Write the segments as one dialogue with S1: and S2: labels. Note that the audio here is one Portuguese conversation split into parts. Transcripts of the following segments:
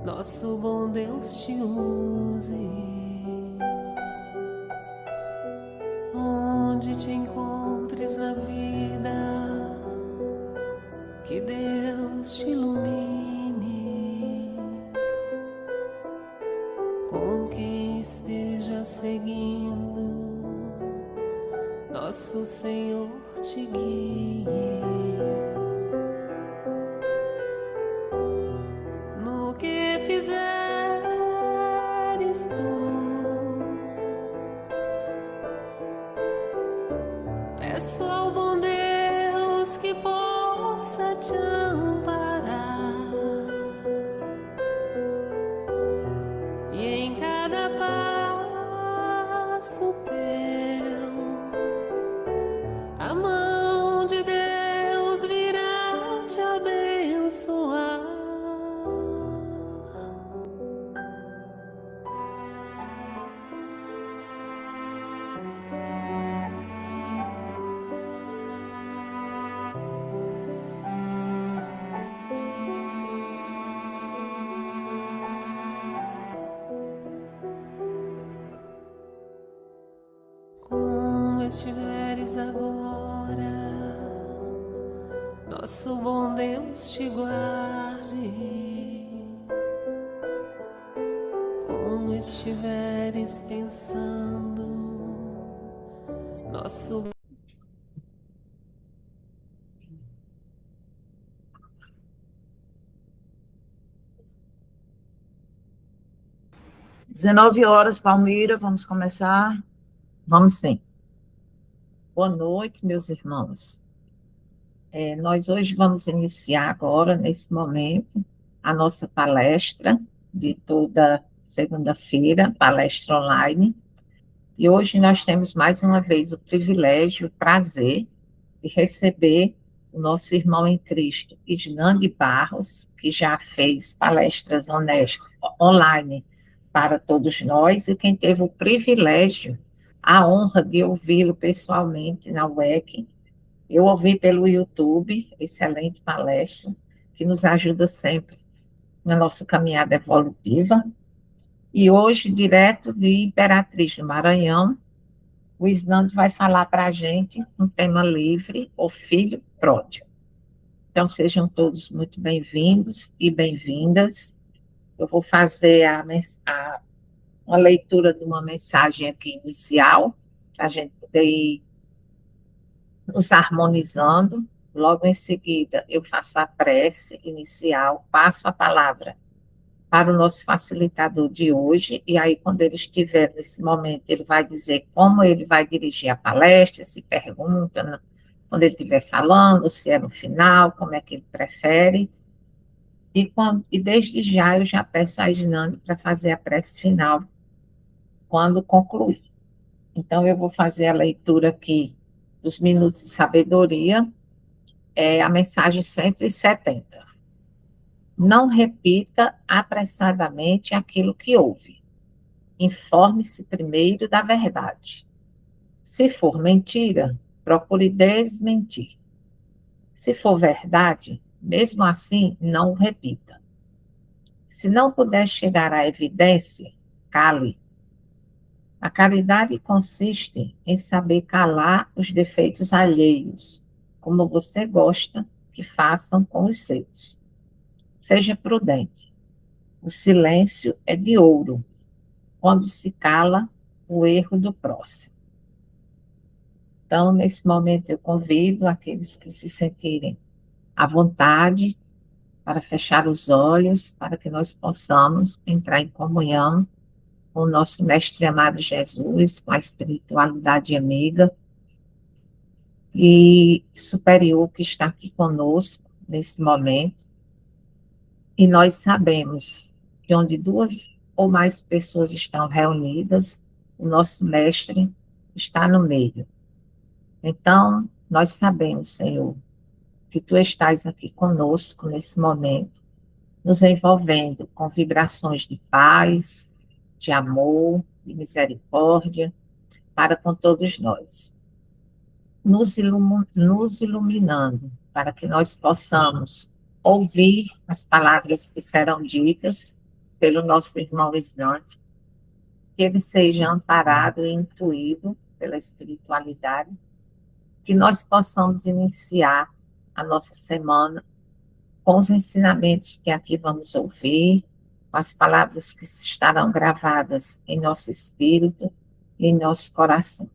S1: nosso bom Deus te use. Onde te encontres na vida, que Deus te ilumine. Com quem esteja seguindo, nosso Senhor te guie. No que fizeres tu, peço ao bom Deus que possa te amparar, e em cada passo teu a mão de Deus virá te abençoar. Como estiveres agora, nosso bom Deus te guarde. Como estiveres pensando, nosso
S2: 19h, Palmira, vamos começar? Vamos sim. Boa noite, meus irmãos. Nós hoje vamos iniciar agora, nesse momento, a nossa palestra de toda segunda-feira, palestra online. E hoje nós temos mais uma vez o privilégio, o prazer de receber o nosso irmão em Cristo, Isnande Barros, que já fez palestras online para todos nós, e quem teve o privilégio, a honra de ouvi-lo pessoalmente na UEC. Eu ouvi pelo YouTube, excelente palestra, que nos ajuda sempre na nossa caminhada evolutiva. E hoje, direto de Imperatriz do Maranhão, o Isnande vai falar para a gente um tema livre, o filho pródigo. Então, sejam todos muito bem-vindos e bem-vindas. Eu vou fazer uma leitura de uma mensagem aqui inicial, para a gente poder ir nos harmonizando. Logo em seguida, eu faço a prece inicial, passo a palavra para o nosso facilitador de hoje, e aí, quando ele estiver nesse momento, ele vai dizer como ele vai dirigir a palestra, se pergunta, quando ele estiver falando, se é no final, como é que ele prefere. E desde já eu já peço a Isnande para fazer a prece final, quando concluir. Então, eu vou fazer a leitura aqui dos minutos de sabedoria, a mensagem 170. Não repita apressadamente aquilo que ouve. Informe-se primeiro da verdade. Se for mentira, procure desmentir. Se for verdade, mesmo assim, não o repita. Se não puder chegar à evidência, cale. A caridade consiste em saber calar os defeitos alheios, como você gosta que façam com os seus. Seja prudente. O silêncio é de ouro, quando se cala o erro do próximo. Então, nesse momento, eu convido aqueles que se sentirem à vontade para fechar os olhos, para que nós possamos entrar em comunhão com o nosso Mestre amado Jesus, com a espiritualidade amiga e superior que está aqui conosco nesse momento. E nós sabemos que onde duas ou mais pessoas estão reunidas, o nosso Mestre está no meio. Então, nós sabemos, Senhor, que Tu estás aqui conosco nesse momento, nos envolvendo com vibrações de paz, de amor, de misericórdia, para com todos nós. Nos iluminando, para que nós possamos ouvir as palavras que serão ditas pelo nosso irmão Visnante, que ele seja amparado e intuído pela espiritualidade, que nós possamos iniciar a nossa semana com os ensinamentos que aqui vamos ouvir, com as palavras que estarão gravadas em nosso espírito e em nosso coração.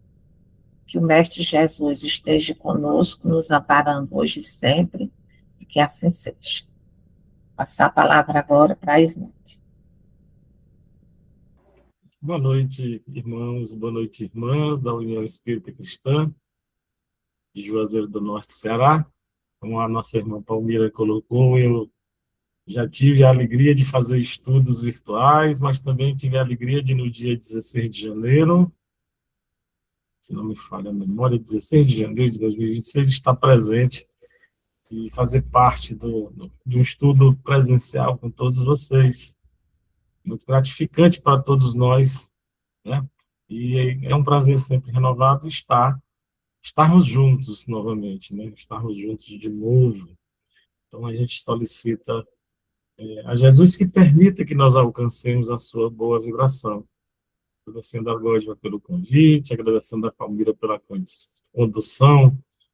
S2: Que o Mestre Jesus esteja conosco, nos amparando hoje e sempre, e que assim seja. Passar a palavra agora para a Isnete.
S3: Boa noite, irmãos, boa noite, irmãs da União Espírita Cristã de Juazeiro do Norte, Ceará. Como a nossa irmã Palmira colocou, eu já tive a alegria de fazer estudos virtuais, mas também tive a alegria de, no dia 16 de janeiro, se não me falha a memória, 16 de janeiro de 2026, estar presente e fazer parte de um estudo presencial com todos vocês. Muito gratificante para todos nós, né? E é um prazer sempre renovado estarmos juntos novamente, né? Estarmos juntos de novo. Então, a gente solicita a Jesus que permita que nós alcancemos a sua boa vibração. Agradecendo a Gódia pelo convite, agradecendo a Palmira pela condução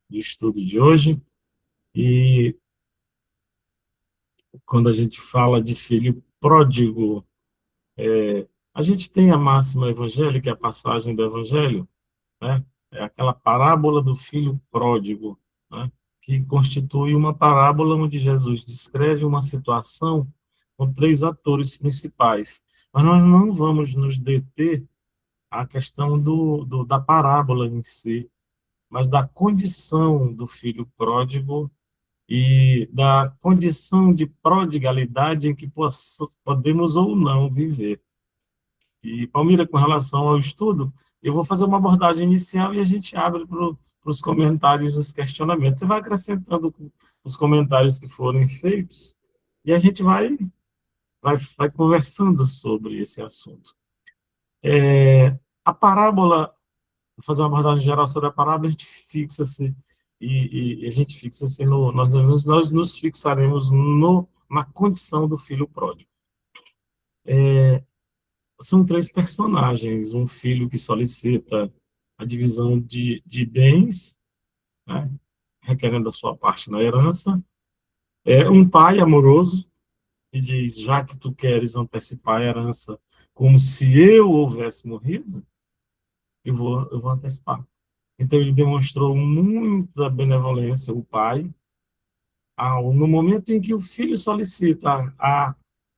S3: do estudo de hoje. E quando a gente fala de filho pródigo, a gente tem a máxima evangélica, a passagem do Evangelho, né? É aquela parábola do filho pródigo, né? Que constitui uma parábola onde Jesus descreve uma situação com três atores principais. Mas nós não vamos nos deter à questão da parábola em si, mas da condição do filho pródigo e da condição de prodigalidade em que podemos ou não viver. E, Palmira, com relação ao estudo, eu vou fazer uma abordagem inicial e a gente abre para os comentários e os questionamentos. Você vai acrescentando os comentários que forem feitos e a gente vai conversando sobre esse assunto. A parábola, vou fazer uma abordagem geral sobre a parábola, a gente fixa-se nós nos fixaremos na condição do filho pródigo. São três personagens, um filho que solicita a divisão de bens, né, requerendo a sua parte na herança, um pai amoroso, que diz, já que tu queres antecipar a herança como se eu houvesse morrido, eu vou antecipar. Então ele demonstrou muita benevolência, o pai, no momento em que o filho solicita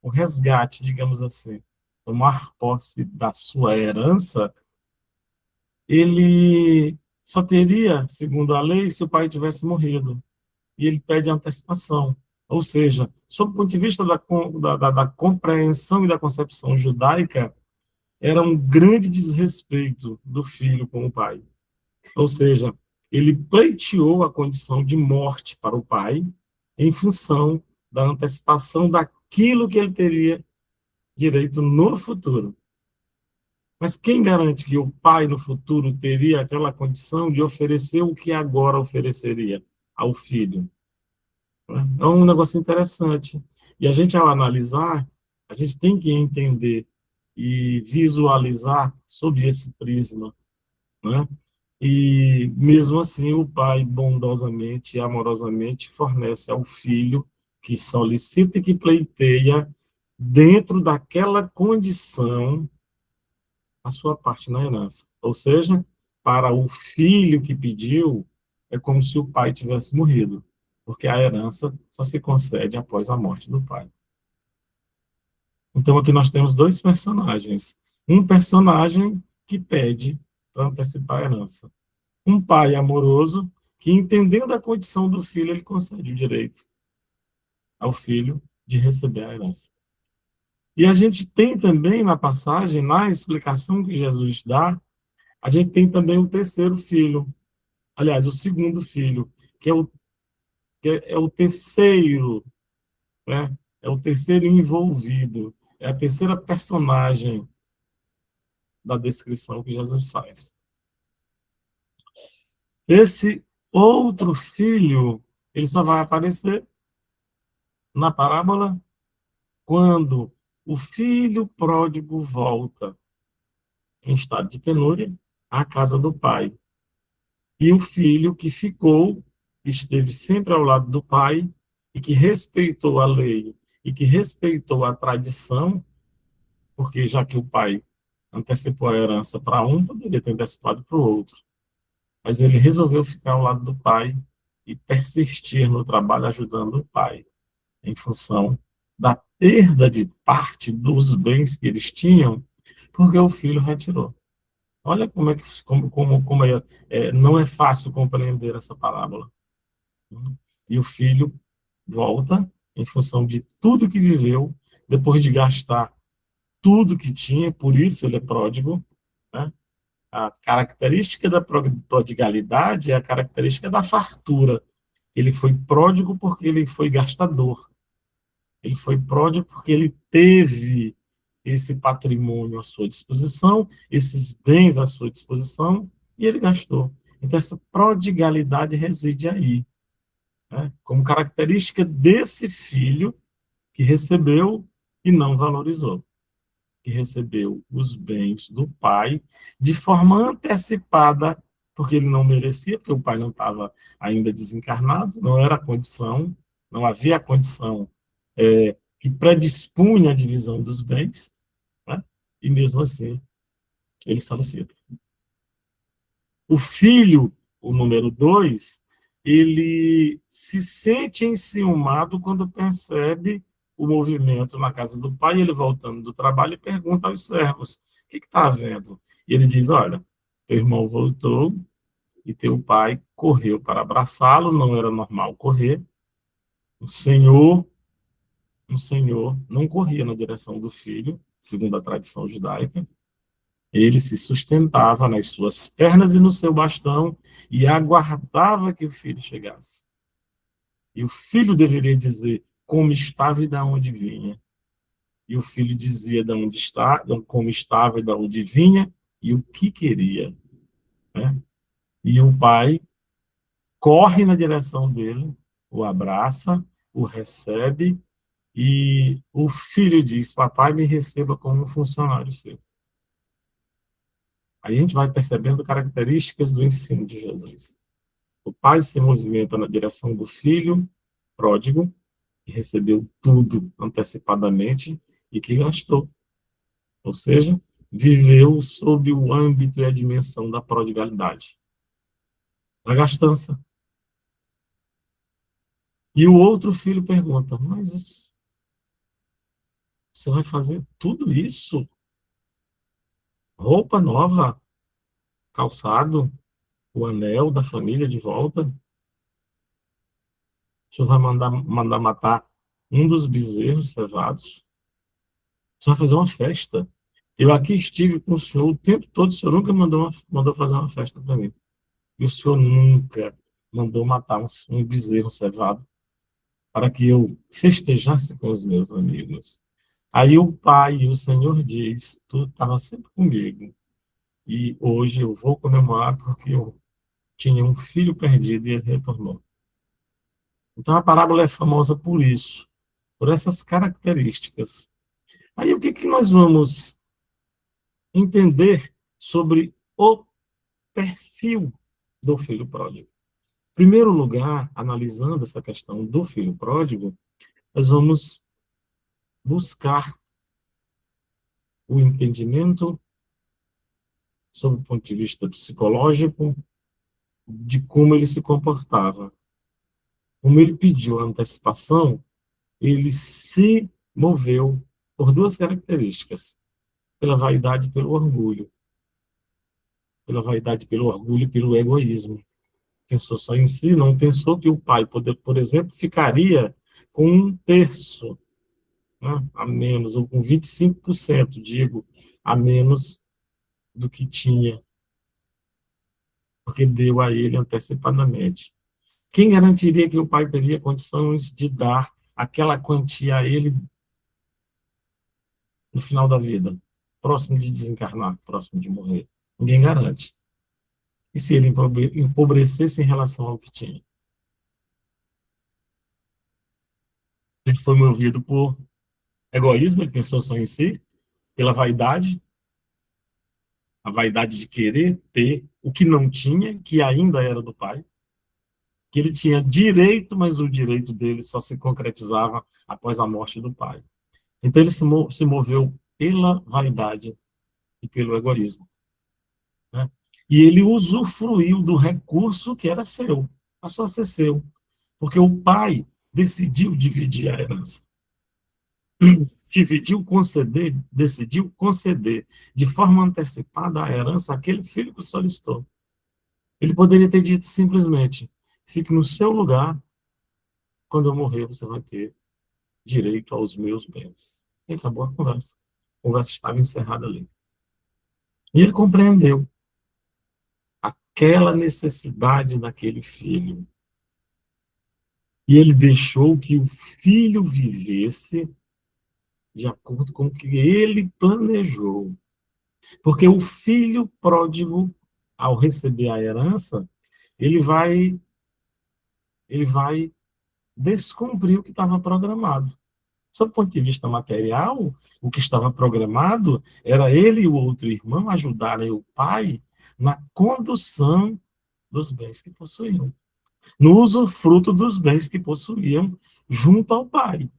S3: o resgate, digamos assim, tomar posse da sua herança, ele só teria, segundo a lei, se o pai tivesse morrido. E ele pede antecipação. Ou seja, sob o ponto de vista da compreensão e da concepção judaica, era um grande desrespeito do filho com o pai. Ou seja, ele pleiteou a condição de morte para o pai em função da antecipação daquilo que ele teria direito no futuro. Mas quem garante que o pai no futuro teria aquela condição de oferecer o que agora ofereceria ao filho? É um negócio interessante. E a gente, ao analisar, a gente tem que entender e visualizar sob esse prisma, né? E, mesmo assim, o pai bondosamente e amorosamente fornece ao filho que solicita e que pleiteia, dentro daquela condição, a sua parte na herança. Ou seja, para o filho que pediu, é como se o pai tivesse morrido, porque a herança só se concede após a morte do pai. Então, aqui nós temos dois personagens. Um personagem que pede para antecipar a herança. Um pai amoroso que, entendendo a condição do filho, ele concede o direito ao filho de receber a herança. E a gente tem também na passagem, na explicação que Jesus dá, a gente tem também o terceiro filho, aliás, o segundo filho, que é o terceiro, né? É o terceiro envolvido, é a terceira personagem da descrição que Jesus faz. Esse outro filho, ele só vai aparecer na parábola quando O filho pródigo volta, em estado de penúria, à casa do pai. E o filho que ficou, que esteve sempre ao lado do pai, e que respeitou a lei, e que respeitou a tradição, porque já que o pai antecipou a herança para um, poderia ter antecipado para o outro. Mas ele resolveu ficar ao lado do pai e persistir no trabalho ajudando o pai, em função da perda de parte dos bens que eles tinham, porque o filho retirou. Olha como é que não é fácil compreender essa parábola. E o filho volta em função de tudo que viveu, depois de gastar tudo que tinha, por isso ele é pródigo, né? A característica da prodigalidade é a característica da fartura. Ele foi pródigo porque ele foi gastador. Ele foi pródigo porque ele teve esse patrimônio à sua disposição, esses bens à sua disposição, e ele gastou. Então, essa prodigalidade reside aí, né? Como característica desse filho que recebeu e não valorizou, que recebeu os bens do pai de forma antecipada, porque ele não merecia, porque o pai não estava ainda desencarnado, não era a condição, não havia a condição que predispunha a divisão dos bens, né? E mesmo assim ele solicita. O filho, o número 2, ele se sente enciumado quando percebe o movimento na casa do pai, ele voltando do trabalho e pergunta aos servos, o que está havendo? E ele diz, olha, teu irmão voltou e teu pai correu para abraçá-lo, não era normal correr, o Senhor não corria na direção do filho, segundo a tradição judaica, ele se sustentava nas suas pernas e no seu bastão e aguardava que o filho chegasse. E o filho deveria dizer como estava e de onde vinha. E o filho dizia de onde está, como estava e de onde vinha e o que queria, né? E o pai corre na direção dele, o abraça, o recebe e o filho diz, papai, me receba como um funcionário seu. Aí a gente vai percebendo características do ensino de Jesus. O pai se movimenta na direção do filho pródigo, que recebeu tudo antecipadamente e que gastou. Ou seja, viveu sob o âmbito e a dimensão da prodigalidade, da gastança. E o outro filho pergunta, mas você vai fazer tudo isso? Roupa nova, calçado, o anel da família de volta? O senhor vai mandar matar um dos bezerros cevados? O senhor vai fazer uma festa? Eu aqui estive com o senhor o tempo todo, o senhor nunca mandou fazer uma festa para mim. E o senhor nunca mandou matar um bezerro cevado para que eu festejasse com os meus amigos. Aí o pai, o Senhor diz, tu estava sempre comigo. E hoje eu vou comemorar porque eu tinha um filho perdido e ele retornou. Então a parábola é famosa por isso, por essas características. Aí o que nós vamos entender sobre o perfil do filho pródigo? Em primeiro lugar, analisando essa questão do filho pródigo, nós vamos buscar o entendimento, sob o ponto de vista psicológico, de como ele se comportava. Como ele pediu a antecipação, ele se moveu por duas características, pela vaidade e pelo orgulho. Pela vaidade, pelo orgulho e pelo egoísmo. Pensou só em si, não pensou que o pai, por exemplo, ficaria com um terço, né, a menos, ou com 25%, digo, a menos do que tinha, porque deu a ele antecipadamente. Quem garantiria que o pai teria condições de dar aquela quantia a ele no final da vida, próximo de desencarnar, próximo de morrer? Ninguém garante. E se ele empobrecesse em relação ao que tinha? Ele foi movido por Egoísmo, ele pensou só em si, pela vaidade, a vaidade de querer ter o que não tinha, que ainda era do pai, que ele tinha direito, mas o direito dele só se concretizava após a morte do pai. Então ele se moveu pela vaidade e pelo egoísmo, né? E ele usufruiu do recurso que era seu, passou a ser seu, porque o pai decidiu dividir a herança. Decidiu conceder de forma antecipada a herança àquele filho que solicitou. Ele poderia ter dito simplesmente: fique no seu lugar, quando eu morrer você vai ter direito aos meus bens. E acabou a conversa. A conversa estava encerrada ali. E ele compreendeu aquela necessidade daquele filho. E ele deixou que o filho vivesse de acordo com o que ele planejou. Porque o filho pródigo, ao receber a herança, ele vai descumprir o que estava programado. Sob o ponto de vista material, o que estava programado era ele e o outro irmão ajudarem o pai na condução dos bens que possuíam, no usufruto dos bens que possuíam junto ao pai,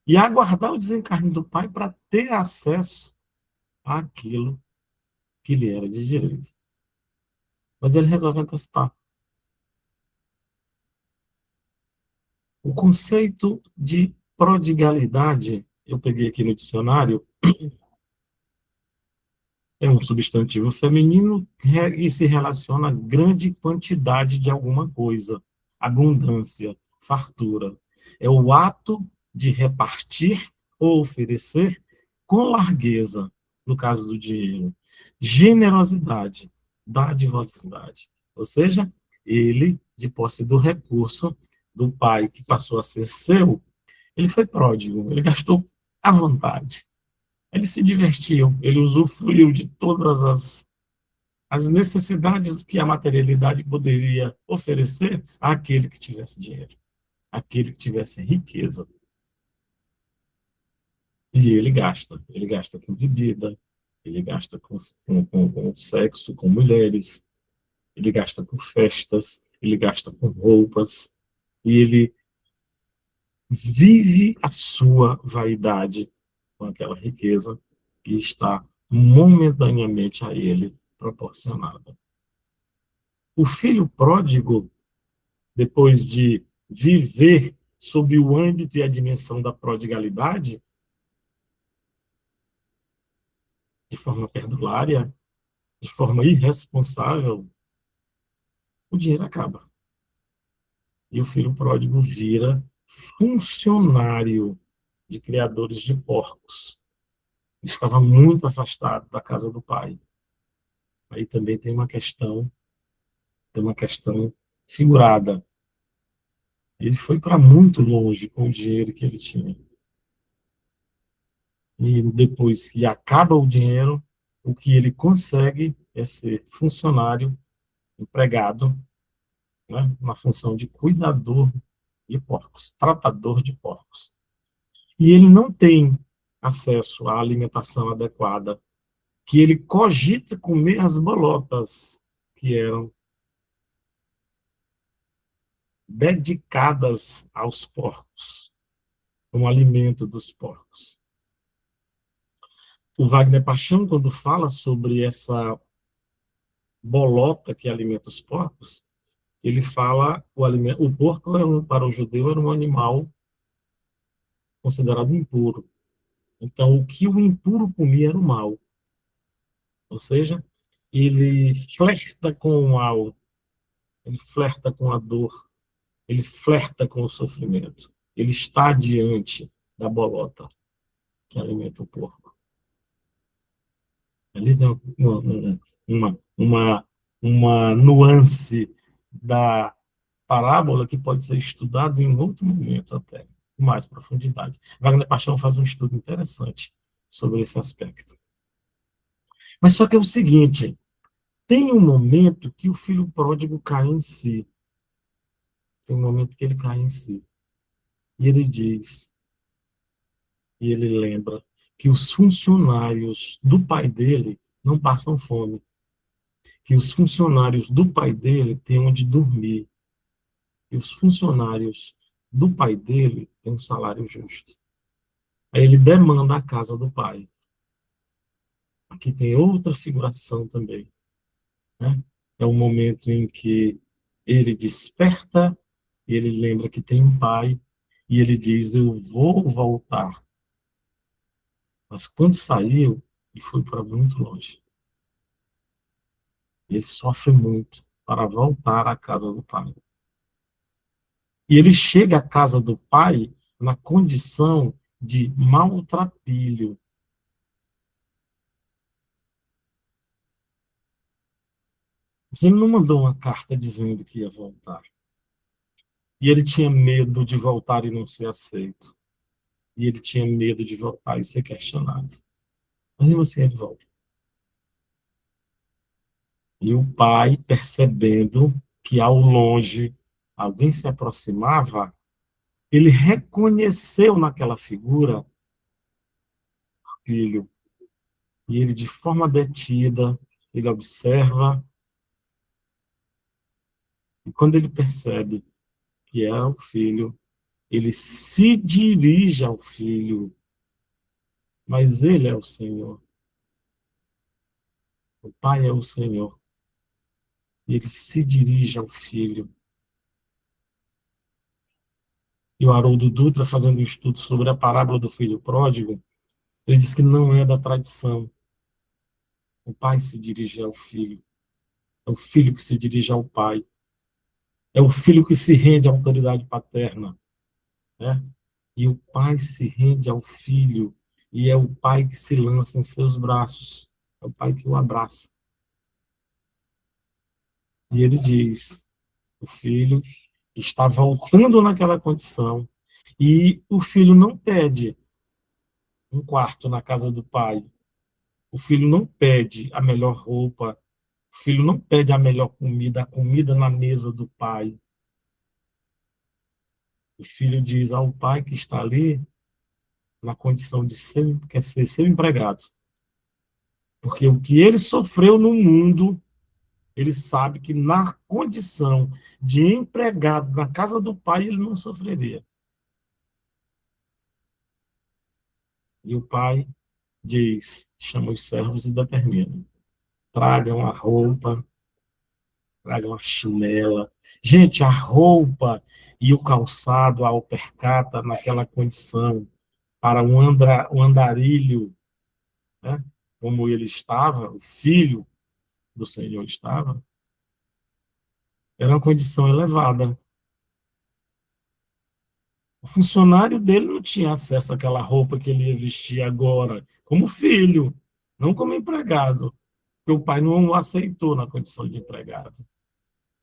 S3: e aguardar o desencarne do pai para ter acesso àquilo que lhe era de direito. Mas ele resolve antecipar. O conceito de prodigalidade, eu peguei aqui no dicionário, é um substantivo feminino e se relaciona a grande quantidade de alguma coisa, abundância, fartura. É o ato de repartir ou oferecer com largueza, no caso do dinheiro. Generosidade, dadivosidade. Ou seja, ele, de posse do recurso do pai que passou a ser seu, ele foi pródigo, ele gastou à vontade. Ele se divertiu, ele usufruiu de todas as necessidades que a materialidade poderia oferecer àquele que tivesse dinheiro, àquele que tivesse riqueza. E ele gasta com bebida, ele gasta com sexo, com mulheres, ele gasta com festas, ele gasta com roupas, e ele vive a sua vaidade com aquela riqueza que está momentaneamente a ele proporcionada. O filho pródigo, depois de viver sob o âmbito e a dimensão da prodigalidade, de forma perdulária, de forma irresponsável, o dinheiro acaba. E o filho pródigo vira funcionário de criadores de porcos. Ele estava muito afastado da casa do pai. Aí também tem uma questão figurada. Ele foi para muito longe com o dinheiro que ele tinha. E depois que acaba o dinheiro, o que ele consegue é ser funcionário, empregado, né, na função de cuidador de porcos, tratador de porcos. E ele não tem acesso à alimentação adequada, que ele cogita comer as bolotas que eram dedicadas aos porcos, como alimento dos porcos. O Wagner Paixão, quando fala sobre essa bolota que alimenta os porcos, ele fala o porco para o judeu era um animal considerado impuro. Então, o que o impuro comia era o mal. Ou seja, ele flerta com o mal, ele flerta com a dor, ele flerta com o sofrimento. Ele está diante da bolota que alimenta o porco. Ali tem uma nuance da parábola que pode ser estudado em outro momento até, com mais profundidade. Wagner Paixão faz um estudo interessante sobre esse aspecto. Mas só que é o seguinte, tem um momento que o filho pródigo cai em si. Tem um momento que ele cai em si. E ele diz: E ele lembra que os funcionários do pai dele não passam fome, que os funcionários do pai dele têm onde dormir, que os funcionários do pai dele têm um salário justo. Aí ele demanda a casa do pai. Aqui tem outra figuração também, né? É o momento em que ele desperta e ele lembra que tem um pai e ele diz: eu vou voltar. Mas quando saiu, ele foi para muito longe. E ele sofre muito para voltar à casa do pai. E ele chega à casa do pai na condição de maltrapilho. Mas ele não mandou uma carta dizendo que ia voltar. E ele tinha medo de voltar e não ser aceito. E ele tinha medo de voltar e ser questionado. Mas mesmo assim ele volta. E o pai, percebendo que ao longe alguém se aproximava, ele reconheceu naquela figura o filho. E ele, de forma detida, ele observa, e quando ele percebe que é o filho, ele se dirige ao filho, mas ele é o Senhor. O pai é o Senhor. E ele se dirige ao filho. E o Haroldo Dutra, fazendo um estudo sobre a parábola do filho pródigo, ele diz que não é da tradição. O pai se dirige ao filho. É o filho que se dirige ao pai. É o filho que se rende à autoridade paterna, né? E o pai se rende ao filho. E é o pai que se lança em seus braços. É o pai que o abraça. E ele diz, o filho está voltando naquela condição. E o filho não pede um quarto na casa do pai. O filho não pede a melhor roupa. O filho não pede a melhor comida, a comida na mesa do pai. O filho diz ao pai que está ali na condição de ser, quer ser seu empregado. Porque o que ele sofreu no mundo, ele sabe que na condição de empregado na casa do pai, ele não sofreria. E o pai diz, chama os servos e determina: tragam a roupa, tragam a chinela. Gente, a roupa e o calçado, a alpercata naquela condição, para um andarilho, né, como ele estava, o filho do Senhor estava, era uma condição elevada. O funcionário dele não tinha acesso àquela roupa que ele ia vestir agora, como filho, não como empregado, porque o pai não o aceitou na condição de empregado.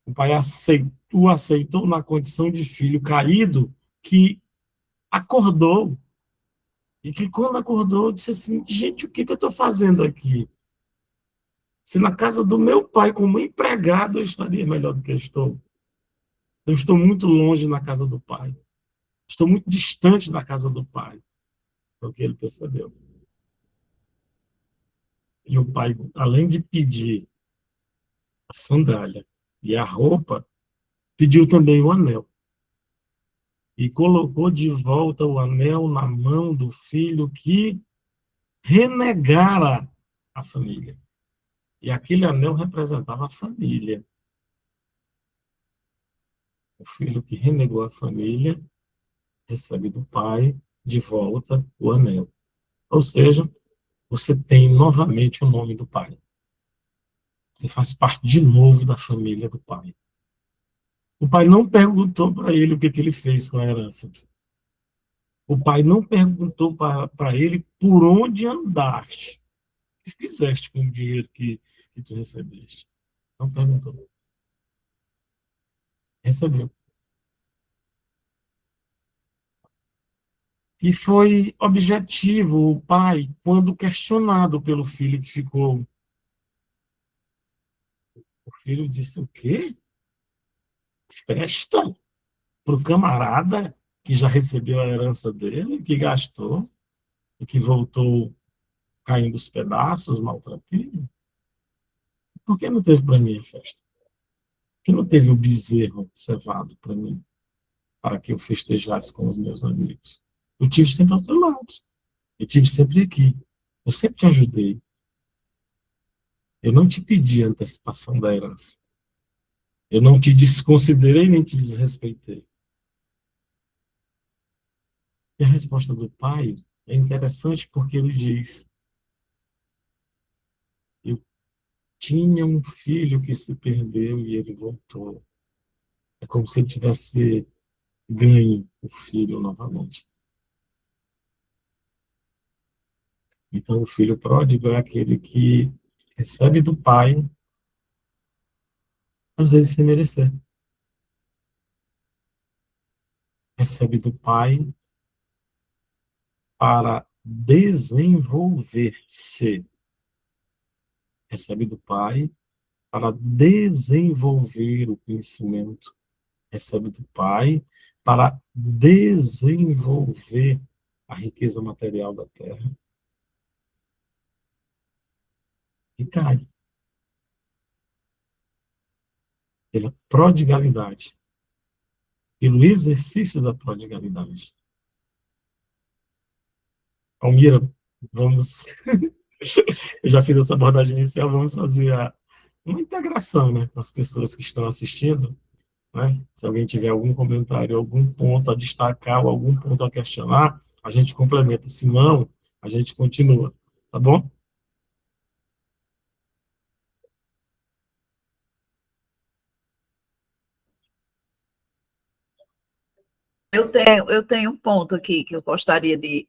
S3: O pai aceitou na condição de filho caído, que acordou, e que quando acordou disse assim: gente, o que eu estou fazendo aqui? Se na casa do meu pai, como empregado, eu estaria melhor do que eu estou. Eu estou muito longe na casa do pai. Estou muito distante da casa do pai. Foi o que ele percebeu. E o pai, além de pedir a sandália e a roupa, pediu também o anel. E colocou de volta o anel na mão do filho que renegara a família. E aquele anel representava a família. O filho que renegou a família recebe do pai de volta o anel. Ou seja, você tem novamente o nome do pai. Você faz parte de novo da família do pai. O pai não perguntou para ele o que ele fez com a herança. O pai não perguntou para ele por onde andaste. O que fizeste com o dinheiro que tu recebeste? Não perguntou. Recebeu. E foi objetivo o pai quando questionado pelo filho que ficou. O filho disse: o quê? Festa para o camarada que já recebeu a herança dele, que gastou? e que voltou caindo os pedaços, maltrapilho? Por que não teve para mim a festa? Por que não teve o bezerro cevado para mim, para que eu festejasse com os meus amigos? Eu tive sempre ao teu lado. Eu tive sempre aqui. Eu sempre te ajudei. Eu não te pedi a antecipação da herança. Eu não te desconsiderei nem te desrespeitei. E a resposta do pai é interessante porque ele diz: eu tinha um filho que se perdeu e ele voltou. É como se ele tivesse ganho o filho novamente. Então, o filho pródigo é aquele que recebe do pai, às vezes sem merecer. Recebe do pai para desenvolver-se. Recebe do pai para desenvolver o conhecimento. Recebe do pai para desenvolver a riqueza material da terra. E cai pela prodigalidade, pelo exercício da prodigalidade. Almira, vamos. Eu já fiz essa abordagem inicial, vamos fazer uma integração, né, com as pessoas que estão assistindo, né? Se alguém tiver algum comentário, algum ponto a destacar ou algum ponto a questionar, a gente complementa. Se não, a gente continua. Tá bom?
S2: Eu tenho um ponto aqui que eu gostaria de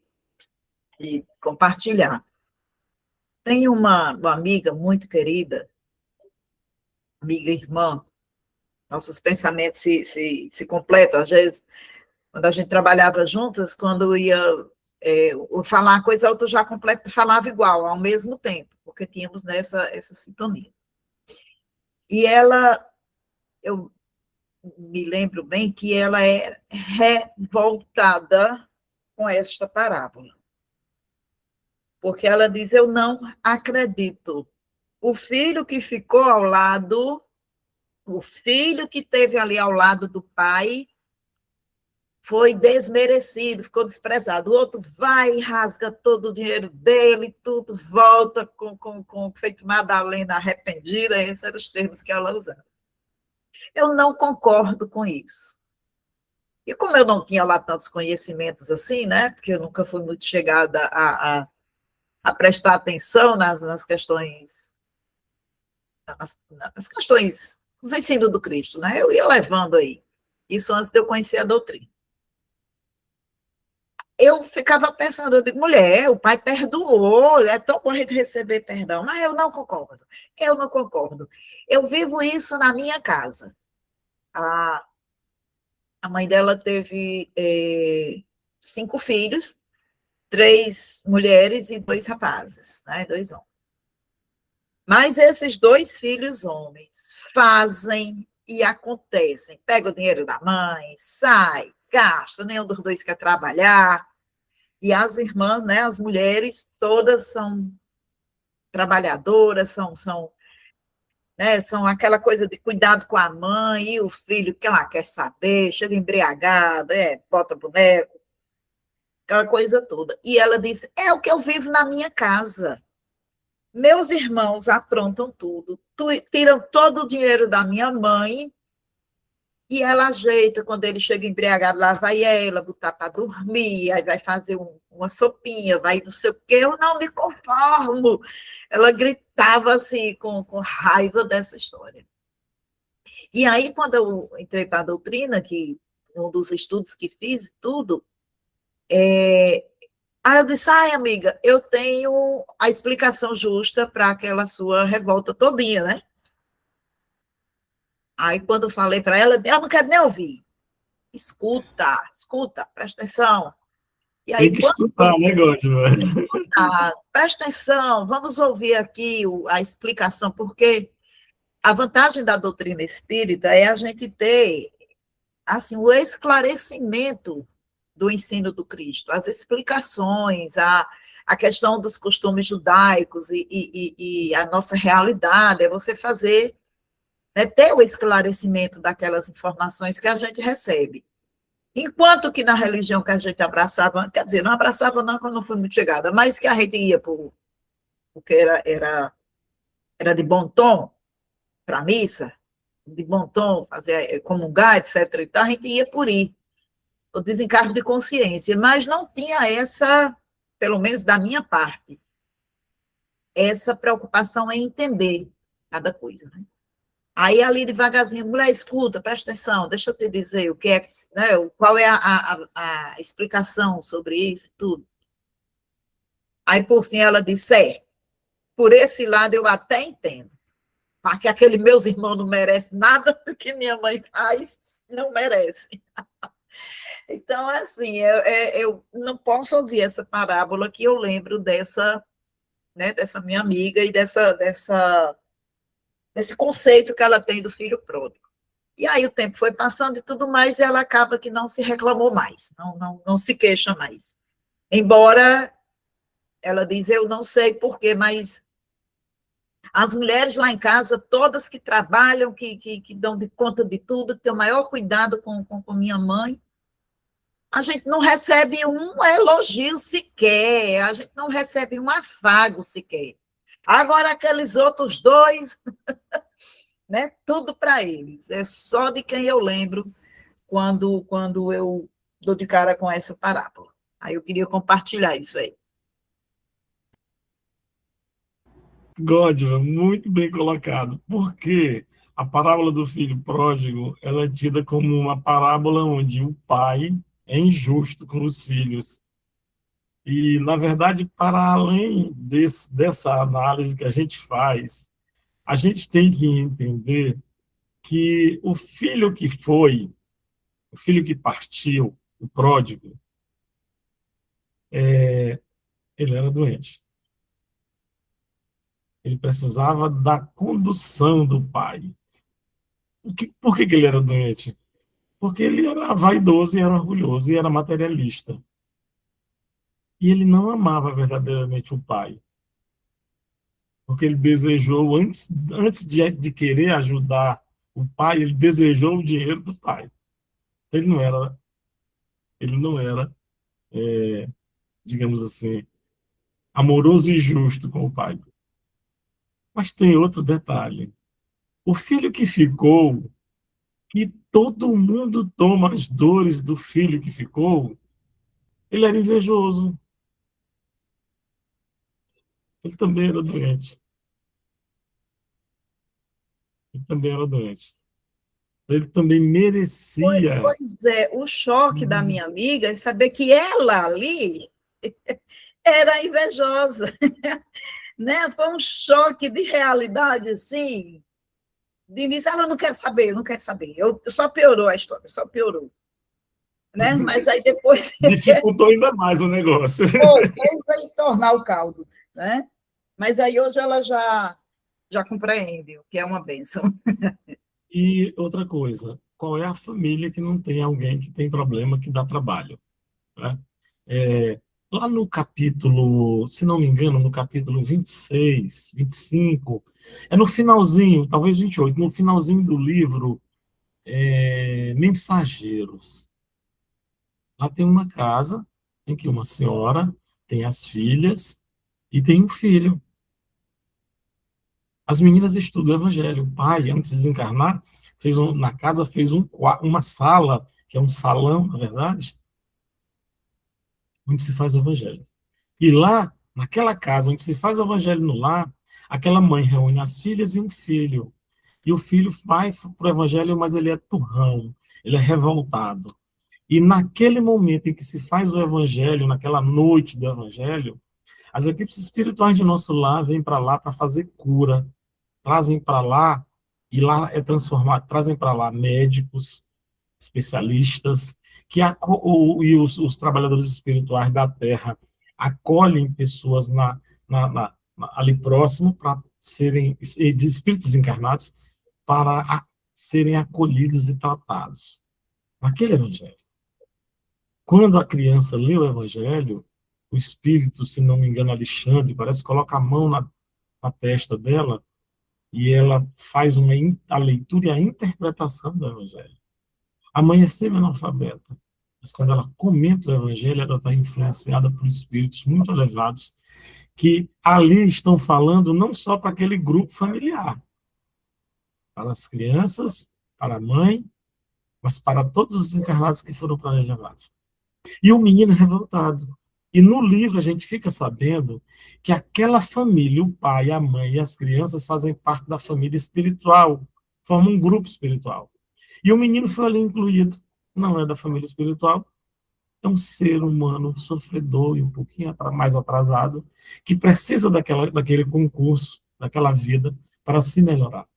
S2: compartilhar. Tem uma amiga muito querida, amiga irmã, nossos pensamentos se completam, às vezes, quando a gente trabalhava juntas, quando ia falar uma coisa, a outra já completa, falava igual, ao mesmo tempo, porque tínhamos essa sintonia. E ela, eu me lembro bem que ela é revoltada com esta parábola, porque ela diz, eu não acredito. O filho que ficou ao lado, o filho que teve ali ao lado do pai, foi desmerecido, ficou desprezado. O outro vai e rasga todo o dinheiro dele, tudo, volta com feito Madalena arrependida, esses eram os termos que ela usava. Eu não concordo com isso. E como eu não tinha lá tantos conhecimentos assim, né, porque eu nunca fui muito chegada a prestar atenção nas questões, nas questões dos ensinos do Cristo, né, eu ia levando aí. Isso antes de eu conhecer a doutrina. Eu ficava pensando, eu digo, mulher, o pai perdoou, é tão bom a gente receber perdão, mas eu não concordo, eu não concordo. Eu vivo isso na minha casa. A mãe dela teve 5 filhos, 3 mulheres e 2 rapazes, né, 2 homens. Mas esses 2 filhos homens fazem e acontecem. Pega o dinheiro da mãe, sai, gasta, nenhum dos 2 quer trabalhar. E as irmãs, né, as mulheres, todas são trabalhadoras, são aquela coisa de cuidado com a mãe e o filho que ela quer saber, chega embriagado, bota boneco, aquela coisa toda. E ela disse, é o que eu vivo na minha casa. Meus irmãos aprontam tudo, tiram todo o dinheiro da minha mãe e ela ajeita, quando ele chega embriagado, lá vai ela botar para dormir, aí vai fazer uma sopinha, vai não sei o quê, eu não me conformo. Ela gritava assim, com raiva dessa história. E aí, quando eu entrei para a doutrina, que um dos estudos que fiz, tudo, aí eu disse, ai, amiga, eu tenho a explicação justa para aquela sua revolta todinha, né? Aí, quando eu falei para ela não quero nem ouvir. Escuta, presta atenção. E
S3: Tem
S2: aí,
S3: que
S2: quando
S3: escutar, né, Gódio?
S2: presta atenção, vamos ouvir aqui a explicação, porque a vantagem da doutrina espírita é a gente ter assim, o esclarecimento do ensino do Cristo, as explicações, a questão dos costumes judaicos e a nossa realidade, é você fazer, né, ter o esclarecimento daquelas informações que a gente recebe. Enquanto que na religião que a gente abraçava, quer dizer, não abraçava não, quando não foi muito chegada, mas que a gente ia porque era de bom tom para a missa, de bom tom, fazer comungar, etc. E tal, a gente ia por ir, o desencargo de consciência, mas não tinha essa, pelo menos da minha parte, essa preocupação em entender cada coisa, né? Aí, ali, devagarzinho, mulher, escuta, presta atenção, deixa eu te dizer o que é, né, qual é a explicação sobre isso, tudo. Aí, por fim, ela disse, por esse lado eu até entendo, porque aquele meus irmãos não merecem nada do que minha mãe faz, não merece. Então, assim, eu não posso ouvir essa parábola que eu lembro dessa, né, dessa minha amiga e desse conceito que ela tem do filho pródigo. E aí o tempo foi passando e tudo mais, e ela acaba que não se reclamou mais, não se queixa mais. Embora ela diz, eu não sei porquê, mas as mulheres lá em casa, todas que trabalham, que dão de conta de tudo, têm o maior cuidado com minha mãe, a gente não recebe um elogio sequer, a gente não recebe um afago sequer. Agora, aqueles outros dois, né, tudo para eles. É só de quem eu lembro quando eu dou de cara com essa parábola. Aí eu queria compartilhar isso aí.
S3: Gódio, muito bem colocado. Porque a parábola do filho pródigo, ela é tida como uma parábola onde o pai é injusto com os filhos. E, na verdade, para além dessa análise que a gente faz, a gente tem que entender que o filho que foi, o filho que partiu, o pródigo, ele era doente. Ele precisava da condução do pai. Por que ele era doente? Porque ele era vaidoso e era orgulhoso e era materialista. E ele não amava verdadeiramente o pai. Porque ele desejou, antes de querer ajudar o pai, ele desejou o dinheiro do pai. Ele não era, digamos assim, amoroso e justo com o pai. Mas tem outro detalhe. O filho que ficou, que todo mundo toma as dores do filho que ficou, ele era invejoso. Ele também era doente. Ele também era doente. Ele também merecia.
S2: Pois é, o choque da minha amiga é saber que ela ali era invejosa, né? Foi um choque de realidade, assim, de início, ela não quer saber, eu não quero saber. Só piorou a história, só piorou. Né? Mas aí depois
S3: Dificultou ainda mais o negócio.
S2: fez tornar o caldo, né? Mas aí hoje ela já compreende o que é uma bênção.
S3: E outra coisa, qual é a família que não tem alguém que tem problema que dá trabalho? Né? Lá no capítulo, se não me engano, no capítulo 26, 25, no finalzinho, talvez 28, no finalzinho do livro Mensageiros. Lá tem uma casa em que uma senhora tem as filhas e tem um filho. As meninas estudam o evangelho. O pai, antes de desencarnar, na casa fez uma sala, que é um salão, na verdade, onde se faz o evangelho. E lá, naquela casa onde se faz o evangelho no lar, aquela mãe reúne as filhas e um filho. E o filho vai para o evangelho, mas ele é turrão, ele é revoltado. E naquele momento em que se faz o evangelho, naquela noite do evangelho, as equipes espirituais de nosso lar vêm para lá para fazer cura, trazem para lá, e lá é transformado, trazem para lá médicos, especialistas, e os trabalhadores espirituais da Terra acolhem pessoas ali próximo para serem, de espíritos encarnados, para serem acolhidos e tratados. Naquele evangelho. Quando a criança lê o evangelho, o espírito, se não me engano, Alexandre, parece que coloca a mão na testa dela e ela faz a leitura e a interpretação do Evangelho. A mãe é semi-analfabeta, mas quando ela comenta o Evangelho, ela está influenciada por espíritos muito elevados que ali estão falando não só para aquele grupo familiar, para as crianças, para a mãe, mas para todos os encarnados que foram para ali levados. E o menino é revoltado. E no livro a gente fica sabendo que aquela família, o pai, a mãe e as crianças fazem parte da família espiritual, formam um grupo espiritual. E o menino foi ali incluído. Não é da família espiritual, é um ser humano sofredor e um pouquinho mais atrasado, que precisa daquele concurso, daquela vida, para se melhorar.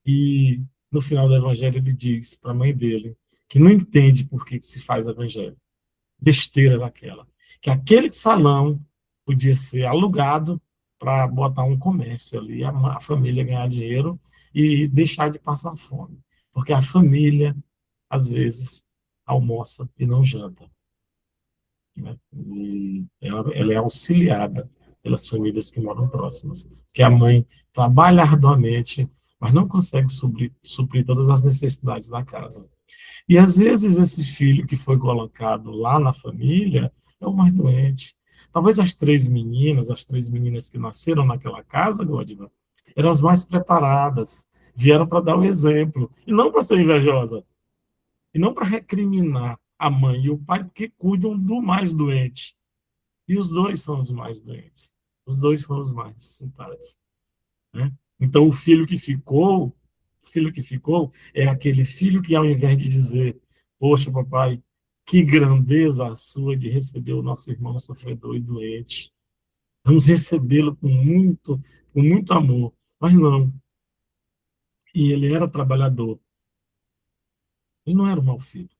S3: E no final do evangelho ele diz para a mãe dele que não entende por que se faz evangelho. Besteira daquela. Que aquele salão podia ser alugado para botar um comércio ali, a família ganhar dinheiro e deixar de passar fome. Porque a família, às vezes, almoça e não janta. Né? E ela é auxiliada pelas famílias que moram próximas. Que a mãe trabalha arduamente, mas não consegue suprir todas as necessidades da casa. E às vezes esse filho que foi colocado lá na família é o mais doente. Talvez as três meninas que nasceram naquela casa, Godiva, eram as mais preparadas, vieram para dar o exemplo, e não para ser invejosa, e não para recriminar a mãe e o pai, porque cuidam do mais doente. E os dois são os mais doentes. Os dois são os mais necessitados. Né? Então, o filho que ficou é aquele filho que, ao invés de dizer, poxa, papai, que grandeza a sua de receber o nosso irmão sofredor e doente. Vamos recebê-lo com muito amor. Mas não. E ele era trabalhador. Ele não era um mau filho.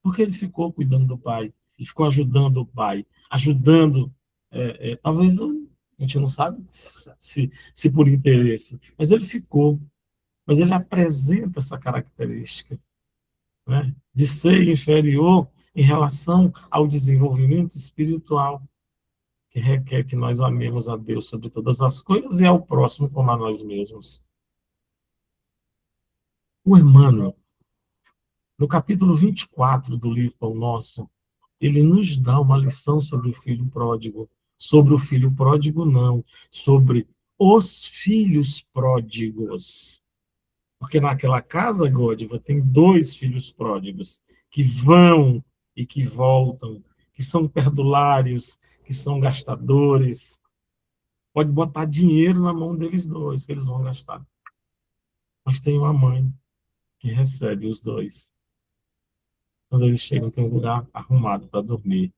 S3: Porque ele ficou cuidando do pai, e ficou ajudando o pai, ajudando, talvez a gente não sabe se por interesse, mas ele ficou. Mas ele apresenta essa característica, né, de ser inferior em relação ao desenvolvimento espiritual, que requer que nós amemos a Deus sobre todas as coisas e ao próximo como a nós mesmos. O Emmanuel, no capítulo 24 do livro Pão Nosso, ele nos dá uma lição sobre o filho pródigo. Sobre o filho pródigo, não. Sobre os filhos pródigos. Porque naquela casa, Godiva, tem dois filhos pródigos que vão e que voltam, que são perdulários, que são gastadores. Pode botar dinheiro na mão deles dois, que eles vão gastar. Mas tem uma mãe que recebe os dois. Quando eles chegam, tem um lugar arrumado para dormir.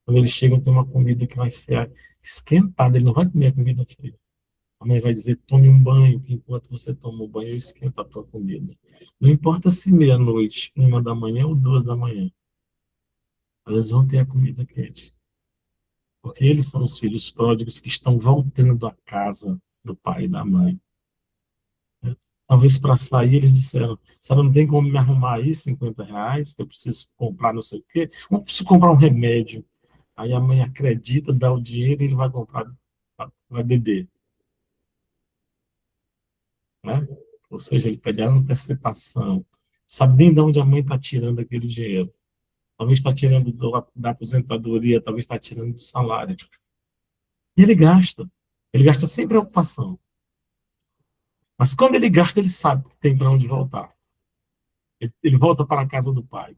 S3: Quando eles chegam, tem uma comida que vai ser esquentada. Ele não vai comer a comida fria. A mãe vai dizer, tome um banho, que enquanto você toma o banho, eu esquento a tua comida. Não importa se meia-noite, 1 da manhã ou 2 da manhã. Eles vão ter a comida quente. Porque eles são os filhos pródigos que estão voltando à casa do pai e da mãe. Talvez para sair eles disseram, sabe, não tem como me arrumar aí R$ 50, que eu preciso comprar não sei o quê. Eu preciso comprar um remédio. Aí a mãe acredita, dá o dinheiro e ele vai comprar, vai beber. Né? Ou seja, ele pede a antecipação. Sabe nem de onde a mãe está tirando aquele dinheiro. Talvez está tirando da aposentadoria, talvez está tirando do salário. E ele gasta. Ele gasta sem preocupação. Mas quando ele gasta, ele sabe que tem para onde voltar. Ele volta para a casa do pai.